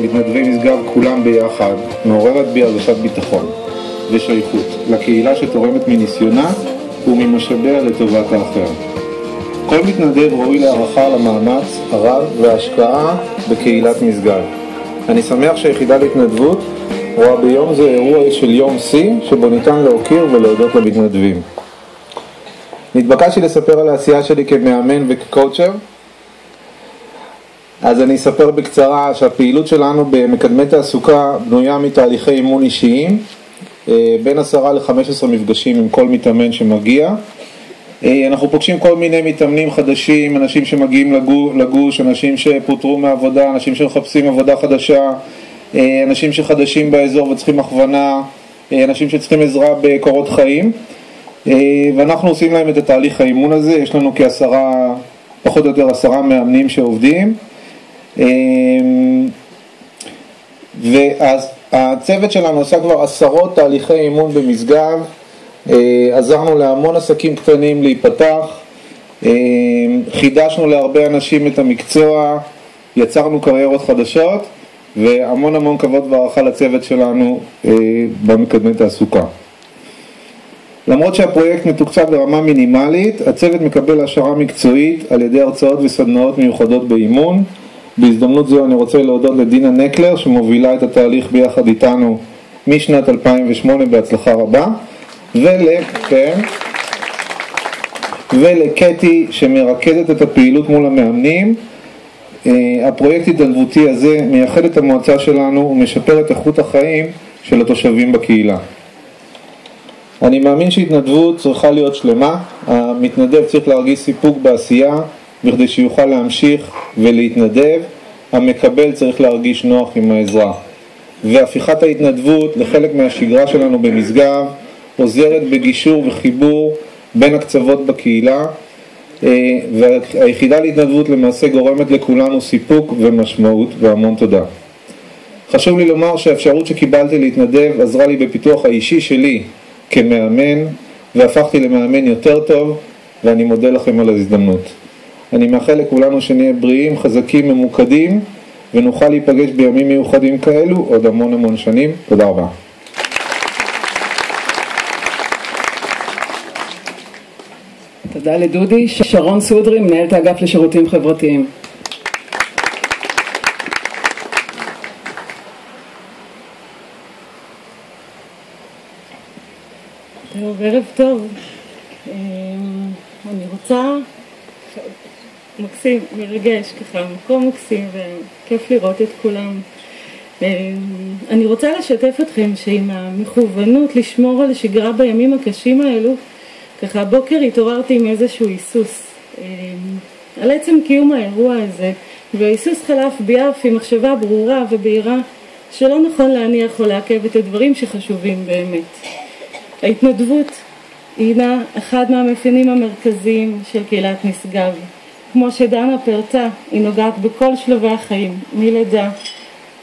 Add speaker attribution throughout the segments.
Speaker 1: מתנדבי משגב כולם ביחד מעוררת בי הרגשת ביטחון ושייכות לקהילה שתורמת מניסיונה וממשאביה לטובת האחר. כל מתנדב ראוי להערכה על המאמץ הרב וההשקעה בקהילת משגב. אני שמח שהיחידה להתנדבות רואה ביום זה אירוע של יום C שבו ניתן להוקיר ולהודות למתנדבים. נתבקשתי לספר על העשייה שלי כמאמן וכקואוצ'ר. אז אני אספר בקצרה שהפעילות שלנו במקדמי תעסוקה בנויה מתהליכי אימון אישיים, בין 10 ל-15 מפגשים עם כל מתאמן שמגיע. אנחנו פוגשים כל מיני מתאמנים חדשים, אנשים שמגיעים לגוש, אנשים שפוטרו מעבודה, אנשים שמחפשים עבודה חדשה, אנשים שחדשים באזור וצריכים הכוונה, אנשים שצריכים עזרה בקורות חיים, ואנחנו עושים להם את התהליך האימון הזה. יש לנו פחות או יותר 10 מאמנים שעובדים, ואז הצוות שלנו עושה כבר 10 תהליכי אימון במשגב. עזרנו להמון עסקים קטנים להיפתח, חידשנו להרבה אנשים את המקצוע, יצרנו קריירות חדשות, והמון המון כבוד והערכה לצוות שלנו במקדמי תעסוקה. למרות שהפרויקט מתוקצב ברמה מינימלית, הצוות מקבל העשרה מקצועית על ידי הרצאות וסדנאות מיוחדות באימון. בהזדמנות זו אני רוצה להודות לדינה נקלר שמובילה את התהליך ביחד איתנו משנת 2008 בהצלחה רבה, ולקטי שמרכזת את הפעילות מול המאמנים. הפרויקט התנדבותי הזה מייחד את המועצה שלנו ומשפר את איכות החיים של התושבים בקהילה. אני מאמין שהתנדבות צריכה להיות שלמה. המתנדב צריך להרגיש סיפוק בעשייה בכדי שיוכל להמשיך ולהתנדב. המקבל צריך להרגיש נוח עם העזרה. והפיכת ההתנדבות לחלק מהשגרה שלנו במשגב עוזרת בגישור וחיבור בין הקצוות בקהילה, והיחידה להתנדבות למעשה גורמת לכולנו סיפוק ומשמעות, והמון תודה. חשוב לי לומר שהאפשרות שקיבלתי להתנדב עזרה לי בפיתוח האישי שלי כמאמן, והפכתי למאמן יותר טוב, ואני מודה לכם על ההזדמנות. אני מאחל לכולנו שנהיה בריאים, חזקים, ממוקדים, ונוכל להיפגש בימים מיוחדים כאלו עוד המון המון שנים. תודה רבה.
Speaker 2: תודה לדודי. שרון סודרי, מנהלת האגף לשירותים חברתיים.
Speaker 3: טוב, ערב טוב. אני רוצה, מקסים, מרגש ככה, מקום מקסים וכיף לראות את כולם. אני רוצה לשתף אתכם שעם המכוונות לשמור על השגרה בימים הקשים האלו, ככה הבוקר התעוררתי עם איזשהו היסוס על עצם קיום האירוע הזה, וההיסוס חלף בי אף עם מחשבה ברורה ובהירה שלא נכון להניח או לעכב את הדברים שחשובים באמת. ההתנדבות הינה אחד מהמאפיינים המרכזיים של קהילת משגב. כמו שדנה פרטה, היא נוגעת בכל שלבי החיים, מלידה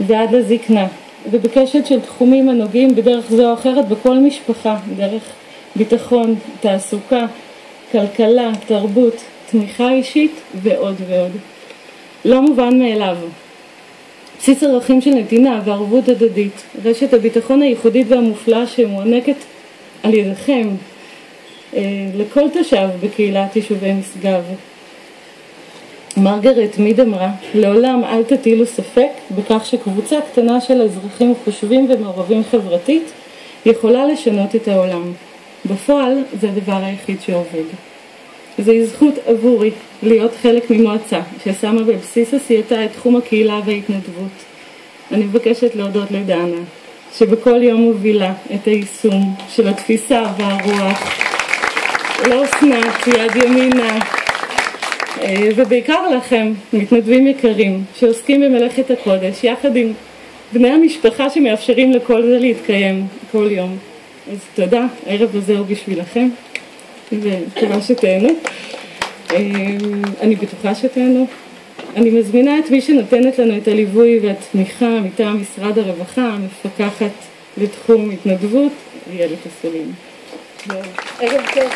Speaker 3: ועד לזקנה, ובקשת של תחומים הנוגעים בדרך זו או אחרת בכל משפחה, דרך ביטחון, תעסוקה, כלכלה, תרבות, תמיכה אישית ועוד ועוד. לא מובן מאליו. בסיס ערכים של נתינה וערבות הדדית, רשת הביטחון הייחודית והמופלאה שמוענקת על ידיכם לכל תושב בקהילת יישובי משגב. מרגרט מיד אמרה, לעולם אל תטילו ספק בכך שקבוצה קטנה של אזרחים חושבים ומעורבים חברתית יכולה לשנות את העולם. בפועל זה הדבר היחיד שעובד. זוהי זכות עבורי להיות חלק ממועצה ששמה בבסיס עשייתה את תחום הקהילה וההתנדבות. אני מבקשת להודות לדנה שבכל יום מובילה את היישום של התפיסה והרוח, לאסנת, יד ימינה, ובעיקר לכם, מתנדבים יקרים, שעוסקים במלאכת הקודש, יחד עם בני המשפחה שמאפשרים לכל זה להתקיים כל יום. אז תודה, הערב הזה הוא בשבילכם, ותודה שתהנו. אני בטוחה שתהנו. אני מזמינה את מי שנותנת לנו את הליווי והתמיכה מטעם משרד הרווחה, המפקחת לתחום התנדבות, איילת אסולין. ערב טוב.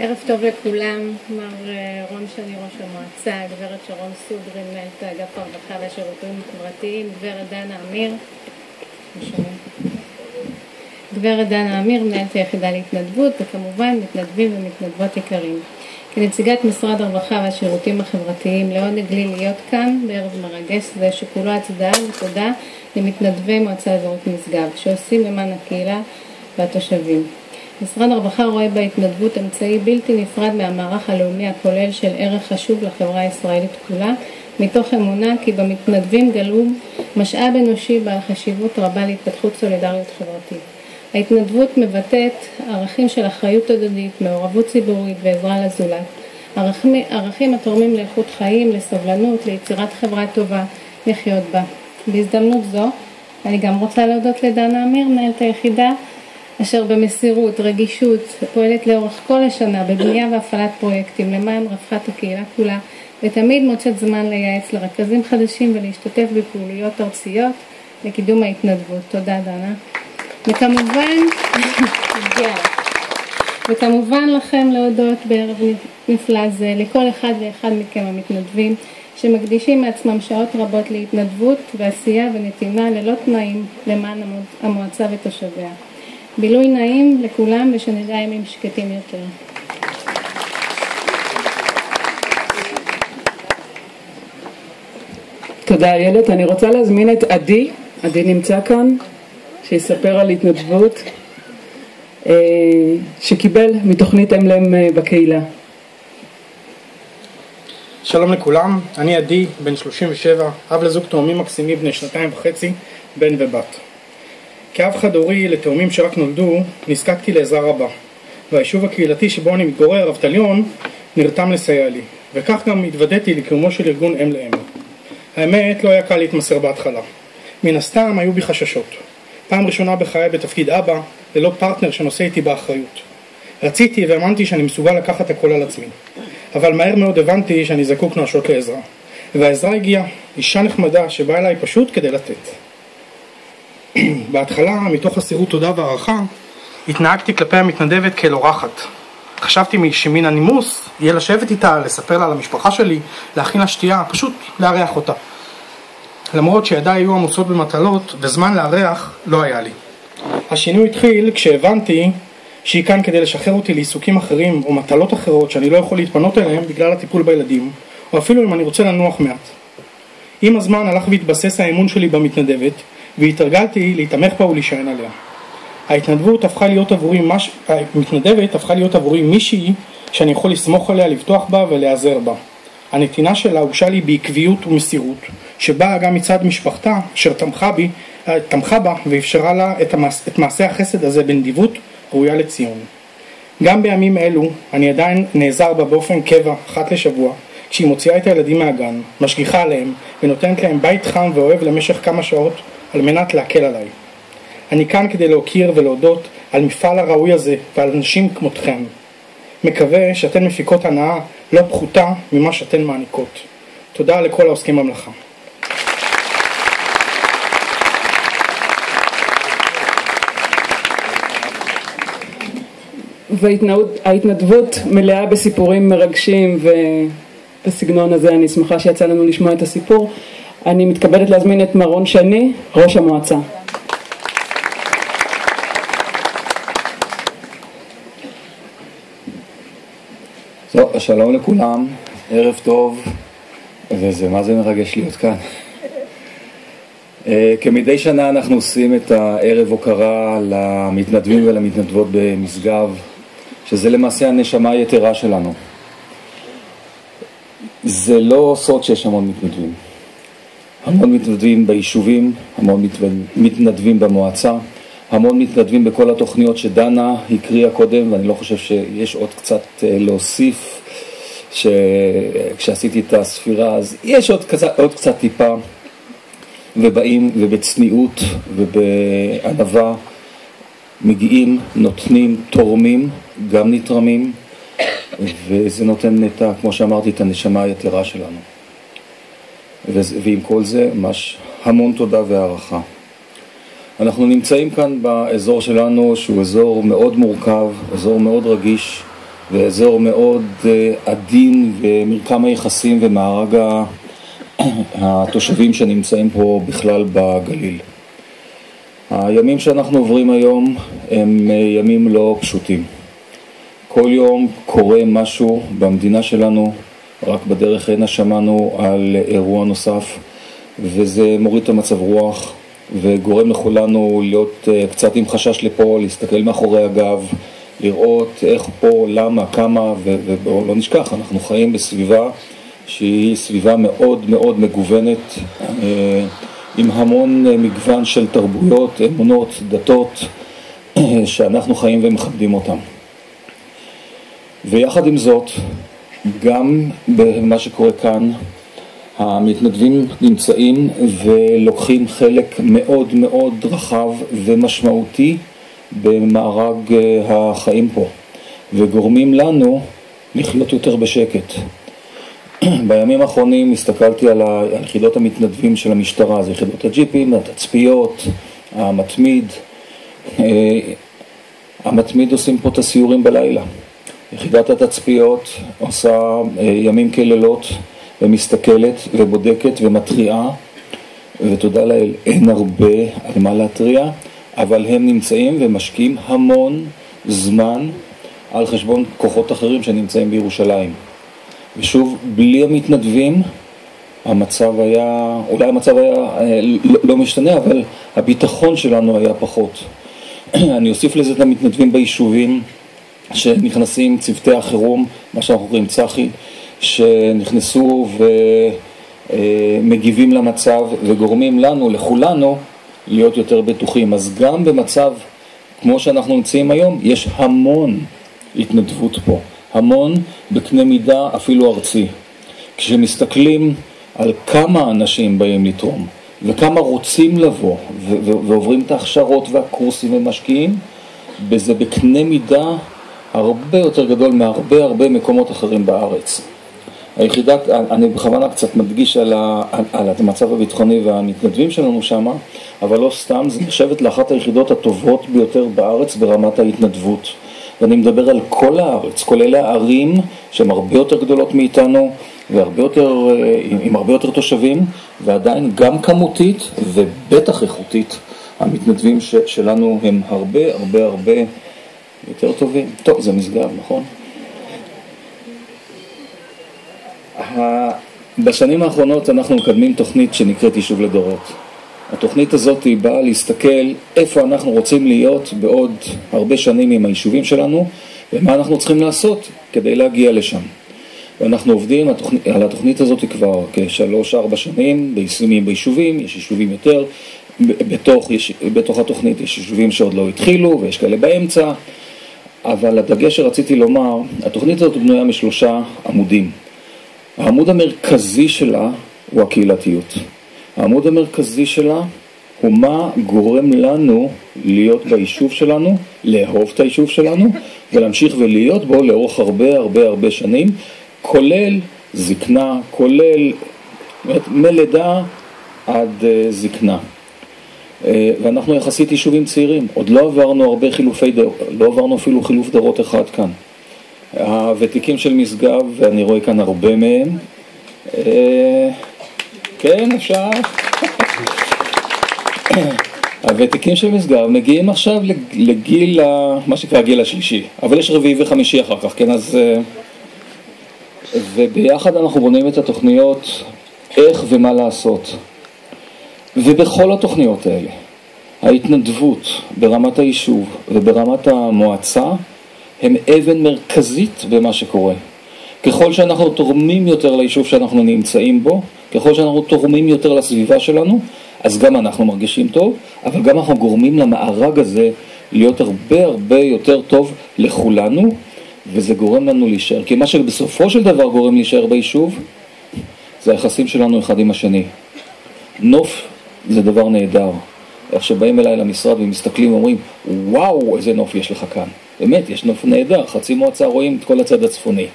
Speaker 4: ערב טוב לכולם, מר רון שני ראש המועצה, גברת שרון סודרי מנהלת אגף הרווחה והשירותים החברתיים, גברת דנה אמיר מנהלת היחידה להתנדבות, וכמובן מתנדבים ומתנדבות יקרים. כנציגת משרד הרווחה והשירותים החברתיים, לעונג לי להיות כאן בערב מרגש זה שכולו הצדעה ותודה למתנדבי מועצה אזורית משגב שעושים למען הקהילה והתושבים. משרד הרווחה רואה בהתנדבות אמצעי בלתי נפרד מהמערך הלאומי הכולל של ערך חשוב לחברה הישראלית כולה, מתוך אמונה כי במתנדבים גלום משאב אנושי בעל חשיבות רבה להתפתחות סולידריות חברתית. ההתנדבות מבטאת ערכים של אחריות הדדית, מעורבות ציבורית ועזרה לזולת. ערכים התורמים לאיכות חיים, לסובלנות, ליצירת חברה טובה לחיות בה. בהזדמנות זו, אני גם רוצה להודות לדנה אמיר, מנהלת היחידה, אשר במסירות, רגישות, פועלת לאורך כל השנה בבנייה והפעלת פרויקטים למען רווחת הקהילה כולה, ותמיד מוצאת זמן לייעץ לרכזים חדשים ולהשתתף בפעילויות ארציות לקידום ההתנדבות. תודה דנה. וכמובן לכם להודות בערב נפלא זה לכל אחד ואחד מכם המתנדבים שמקדישים מעצמם שעות רבות להתנדבות ועשייה ונתינה ללא תנאים למען המועצה ותושביה. בילוי נעים לכולם ושנדע ימים שקטים יותר.
Speaker 2: תודה איילת. אני רוצה להזמין את עדי נמצא כאן, שיספר על התנדבות שקיבל מתוכנית אמלם בקהילה.
Speaker 5: שלום לכולם, אני עדי, בן 37, אב לזוג תאומים מקסימים בני 2.5, בן ובת. כאב חד-הורי לתאומים שרק נולדו, נזקקתי לעזרה רבה, והיישוב הקהילתי שבו אני מתגורר, אבטליון, נרתם לסייע לי, וכך גם התוודעתי לקיומו של ארגון אם לאם. האמת, לא היה קל להתמסר בהתחלה. מן הסתם היו בי חששות. פעם ראשונה בחיי בתפקיד אבא, ללא פרטנר שנושא איתי באחריות. רציתי והאמנתי שאני מסוגל לקחת הכל על עצמי. אבל מהר מאוד הבנתי שאני זקוק נואשות לעזרה. והעזרה הגיעה, אישה נחמדה שבאה אליי פשוט כדי לתת. בהתחלה, מתוך הסירות תודה והערכה, התנהגתי כלפי המתנדבת כאל אורחת. חשבתי שמן הנימוס יהיה לשבת איתה, לספר לה על המשפחה שלי, להכין לה שתייה, פשוט לארח אותה. למרות שידיי היו עמוסות במטלות וזמן לארח לא היה לי. השינוי התחיל כשהבנתי שהיא כאן כדי לשחרר אותי לעיסוקים אחרים או מטלות אחרות שאני לא יכול להתפנות אליהם בגלל הטיפול בילדים, או אפילו אם אני רוצה לנוח מעט. עם הזמן הלך והתבסס האמון שלי במתנדבת, והתרגלתי להתאמך בה ולהישען עליה. המתנדבת הפכה להיות עבורי מישהי שאני יכול לסמוך עליה, לבטוח בה ולהיעזר בה. הנתינה שלה הוגשה לי בעקביות ומסירות, שבאה גם מצד משפחתה אשר תמכה בה ואפשרה לה את מעשה החסד הזה בנדיבות ראויה לציון. גם בימים אלו אני עדיין נעזר בה באופן קבע אחת לשבוע, כשהיא מוציאה את הילדים מהגן, משגיחה עליהם ונותנת להם בית חם ואוהב למשך כמה שעות על מנת להקל עליי. אני כאן כדי להוקיר ולהודות על מפעל הראוי הזה ועל אנשים כמותכם. מקווה שאתן מפיקות הנאה לא פחותה ממה שאתן מעניקות. תודה לכל העוסקים במלאכה.
Speaker 2: וההתנדבות מלאה בסיפורים מרגשים, ובסגנון הזה אני שמחה שיצא לנו לשמוע את הסיפור. אני מתכבדת להזמין את מר רון שני, ראש המועצה.
Speaker 6: שלום לכולם, ערב טוב, מה זה מרגש להיות כאן. כמדי שנה אנחנו עושים את הערב הוקרה למתנדבים ולמתנדבות במשגב, שזה למעשה הנשמה היתרה שלנו. זה לא סוד שיש המון מתנדבים. המון מתנדבים ביישובים, המון מתנדבים במועצה, המון מתנדבים בכל התוכניות שדנה הקריאה קודם, ואני לא חושב שיש עוד קצת להוסיף, כשעשיתי את הספירה, אז יש עוד קצת טיפה, ובאים ובצניעות ובענווה מגיעים, נותנים, תורמים, גם נתרמים, וזה נותן כמו שאמרתי, את הנשמה היתרה שלנו. ועם כל זה, המון תודה והערכה. אנחנו נמצאים כאן באזור שלנו, שהוא אזור מאוד מורכב, אזור מאוד רגיש, ואזור מאוד עדין במרקם היחסים ומארג התושבים שנמצאים פה בכלל בגליל. הימים שאנחנו עוברים היום הם ימים לא פשוטים. כל יום קורה משהו במדינה שלנו, רק בדרך הנה שמענו על אירוע נוסף, וזה מוריד את המצב רוח וגורם לכולנו להיות קצת עם חשש לפה, להסתכל מאחורי הגב, לראות איך פה, למה, כמה, ובואו לא נשכח, אנחנו חיים בסביבה שהיא סביבה מאוד מאוד מגוונת, עם המון מגוון של תרבויות, אמונות, דתות, שאנחנו חיים ומכבדים אותם. ויחד עם זאת, גם במה שקורה כאן, המתנדבים נמצאים ולוקחים חלק מאוד מאוד רחב ומשמעותי במארג החיים פה, וגורמים לנו לחיות יותר בשקט. בימים האחרונים הסתכלתי על יחידות המתנדבים של המשטרה, זה יחידות הג'יפים, התצפיות, המתמיד. המתמיד עושים פה את הסיורים בלילה. יחידת התצפיות עושה ימים כלילות ומסתכלת ובודקת ומתריעה, ותודה לאל, אין הרבה על מה להתריע, אבל הם נמצאים ומשקיעים המון זמן על חשבון כוחות אחרים שנמצאים בירושלים. ושוב, בלי המתנדבים, המצב היה, אולי המצב היה לא משתנה, אבל הביטחון שלנו היה פחות. אני אוסיף לזה את המתנדבים ביישובים, שנכנסים צוותי החירום, מה שאנחנו קוראים צחי, שנכנסו ומגיבים למצב וגורמים לנו, לכולנו, להיות יותר בטוחים. אז גם במצב כמו שאנחנו נמצאים היום, יש המון התנדבות פה, המון בקנה מידה אפילו ארצי. כשמסתכלים על כמה אנשים באים לתרום וכמה רוצים לבוא ועוברים את ההכשרות והקורסים ומשקיעים, בזה בקנה מידה הרבה יותר גדול מהרבה מקומות אחרים בארץ. היחידה, אני בכוונה קצת מדגיש על המצב הביטחוני והמתנדבים שלנו שם, אבל לא סתם, זה נחשבת לאחת היחידות הטובות ביותר בארץ ברמת ההתנדבות. ואני מדבר על כל הארץ, כולל הערים שהן הרבה יותר גדולות מאיתנו והרבה יותר, עם הרבה יותר תושבים, ועדיין גם כמותית ובטח איכותית. המתנדבים שלנו הם הרבה יותר טובים. טוב, זה מסגב, נכון? בשנים האחרונות אנחנו מקדמים תוכנית שנקראת יישוב לדורות. התוכנית הזאת היא באה להסתכל איפה אנחנו רוצים להיות בעוד הרבה שנים עם היישובים שלנו, ומה אנחנו צריכים לעשות כדי להגיע לשם. ואנחנו עובדים על התוכנית הזאת כבר כ3-4 שנים, ביישומים ביישובים, יש יישובים יותר, בתוך התוכנית יש יישובים שעוד לא התחילו ויש כאלה באמצע, אבל הדגש שרציתי לומר, התוכנית הזאת בנויה מ3 עמודים. העמוד המרכזי שלה הוא הקהילתיות. העמוד המרכזי שלה הוא מה גורם לנו להיות ביישוב שלנו, לאהוב את היישוב שלנו ולהמשיך ולהיות בו לאורך הרבה שנים, כולל זקנה, כולל מלידה עד זקנה. ואנחנו יחסית יישובים צעירים, עוד לא עברנו הרבה חילופי דעות, לא עברנו אפילו חילוף דורות אחד כאן. הוותיקים של משגב, ואני רואה כאן הרבה מהם, כן, אפשר. הוותיקים של משגב מגיעים עכשיו לגיל, מה שקרה גיל השלישי, אבל יש 4 ו5 אחר כך, כן, אז... וביחד אנחנו בונים את התוכניות, איך ומה לעשות. ובכל התוכניות האלה, ההתנדבות ברמת היישוב וברמת המועצה, הם אבן מרכזית במה שקורה. ככל שאנחנו תורמים יותר ליישוב שאנחנו נמצאים בו, ככל שאנחנו תורמים יותר לסביבה שלנו, אז גם אנחנו מרגישים טוב, אבל גם אנחנו גורמים למארג הזה להיות הרבה יותר טוב לכולנו, וזה גורם לנו להישאר. כי מה שבסופו של דבר גורם להישאר ביישוב, זה היחסים שלנו אחד עם השני. נוף זה דבר נהדר. איך שבאים אליי למשרד ומסתכלים ואומרים, וואו, איזה נוף יש לך כאן. באמת, יש נוף נהדר, חצי מועצה רואים את כל הצד הצפוני.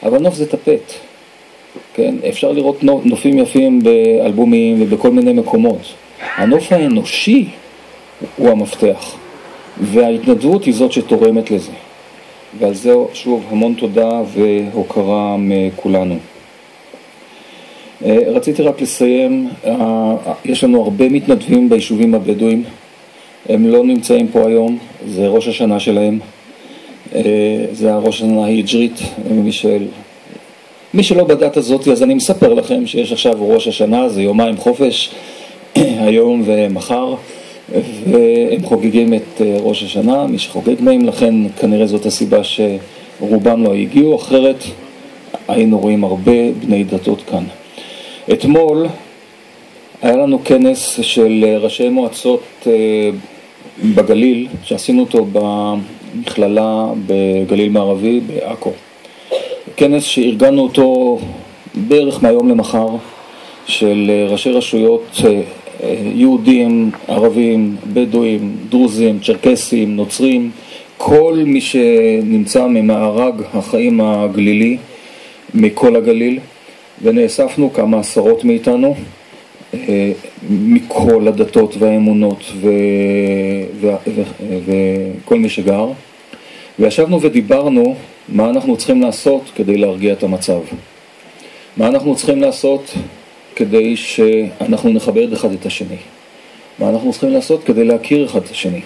Speaker 6: אבל נוף זה טפט. כן? אפשר לראות נופים יפים באלבומים ובכל מיני מקומות. הנוף האנושי הוא המפתח. וההתנדבות היא זאת שתורמת לזה. ועל זה שוב המון תודה והוקרה מכולנו. רציתי רק לסיים, יש לנו הרבה מתנדבים ביישובים הבדואים, הם לא נמצאים פה היום, זה ראש השנה שלהם, זה הראש השנה ההיג'רית, מי שלא בדת הזאת, אז אני מספר לכם שיש עכשיו ראש השנה, זה יומיים חופש, היום ומחר, והם חוגגים את ראש השנה, מי שחוגג מהם, לכן כנראה זאת הסיבה שרובם לא הגיעו, אחרת היינו רואים הרבה בני דתות כאן. אתמול היה לנו כנס של ראשי מועצות בגליל, שעשינו אותו במכללה בגליל מערבי בעכו. כנס שארגנו אותו בערך מהיום למחר, של ראשי רשויות יהודים, ערבים, בדואים, דרוזים, צ'רקסים, נוצרים, כל מי שנמצא ממארג החיים הגלילי, מכל הגליל, ונאספנו כמה עשרות מאיתנו, מכל הדתות והאמונות וכל מי שגר, וישבנו ודיברנו מה אנחנו צריכים לעשות כדי להרגיע את המצב. מה אנחנו צריכים לעשות כדי שאנחנו נכבד אחד את השני. מה אנחנו צריכים לעשות כדי להכיר אחד את השני.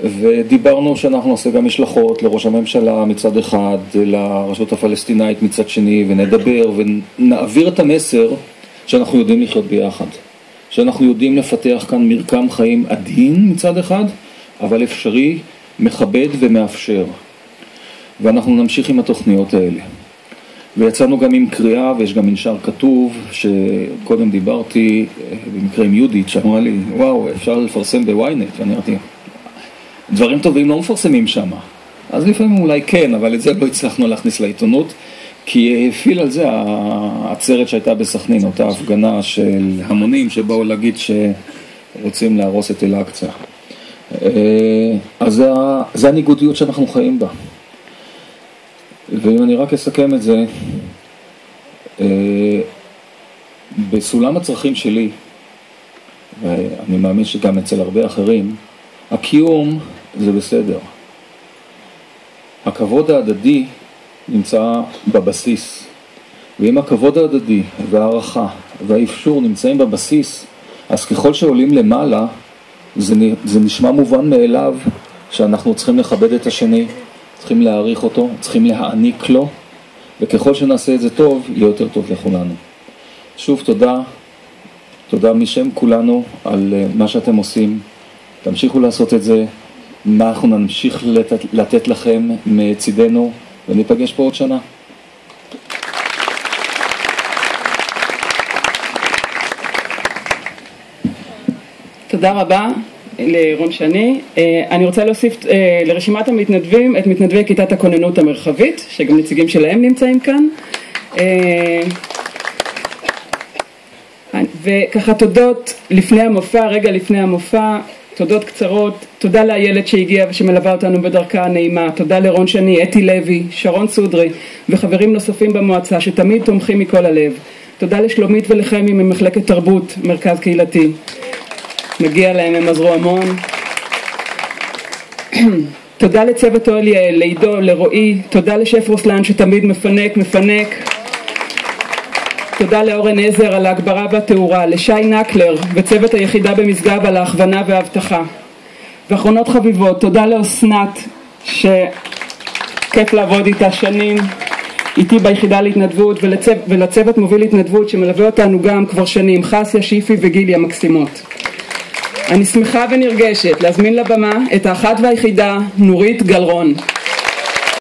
Speaker 6: ודיברנו שאנחנו נעשה גם משלחות לראש הממשלה מצד אחד, לרשות הפלסטינאית מצד שני, ונדבר ונעביר את המסר שאנחנו יודעים לחיות ביחד. שאנחנו יודעים לפתח כאן מרקם חיים עדין מצד אחד, אבל אפשרי, מכבד ומאפשר. ואנחנו נמשיך עם התוכניות האלה. ויצאנו גם עם קריאה, ויש גם מנשר כתוב, שקודם דיברתי במקרה עם יהודית, שאמרה לי, וואו, אפשר לפרסם בוויינט, ואני אמרתי, דברים טובים לא מפרסמים שם. אז לפעמים אולי כן, אבל את זה לא הצלחנו להכניס לעיתונות, כי הפעיל על זה העצרת שהייתה בסכנין, אותה הפגנה של המונים שבאו להגיד שרוצים להרוס את אל-אקצא. אז זה הניגודיות שאנחנו חיים בה. ואם אני רק אסכם את זה, בסולם הצרכים שלי, ואני מאמין שגם אצל הרבה אחרים, הקיום זה בסדר. הכבוד ההדדי נמצא בבסיס. ואם הכבוד ההדדי והערכה והאפשור נמצאים בבסיס, אז ככל שעולים למעלה, זה נשמע מובן מאליו שאנחנו צריכים לכבד את השני, צריכים להעריך אותו, צריכים להעניק לו, וככל שנעשה את זה טוב, יהיה יותר טוב לכולנו. שוב תודה משם כולנו על מה שאתם עושים. תמשיכו לעשות את זה, מה אנחנו נמשיך לתת לכם מצידנו, וניפגש פה עוד שנה.
Speaker 2: תודה רבה לרון שני. אני רוצה להוסיף לרשימת המתנדבים את מתנדבי כיתת הכוננות המרחבית, שגם נציגים שלהם נמצאים כאן. וככה תודות לפני המופע, רגע לפני המופע, תודות קצרות. תודה לאיילת שהגיעה ושמלווה אותנו בדרכה הנעימה. תודה לרון שני, אתי לוי, שרון סודרי וחברים נוספים במועצה שתמיד תומכים מכל הלב. תודה לשלומית ולחמי ממחלקת תרבות, מרכז קהילתי. מגיע להם, הם עזרו המון. תודה לצוות אוהל יעל, לעידו, לרועי. תודה לשף רוסלן שתמיד מפנק. תודה לאורן עזר על ההגברה והתאורה, לשי נקלר וצוות היחידה במשגב על ההכוונה וההבטחה. ואחרונות חביבות, תודה לאוסנת שכיף לעבוד איתה שנים, איתי ביחידה להתנדבות, ולצוות מוביל התנדבות שמלווה אותנו גם כבר שנים, חסיה, שיפי וגילי המקסימות. אני שמחה ונרגשת להזמין לבמה את האחת והיחידה נורית גלרון.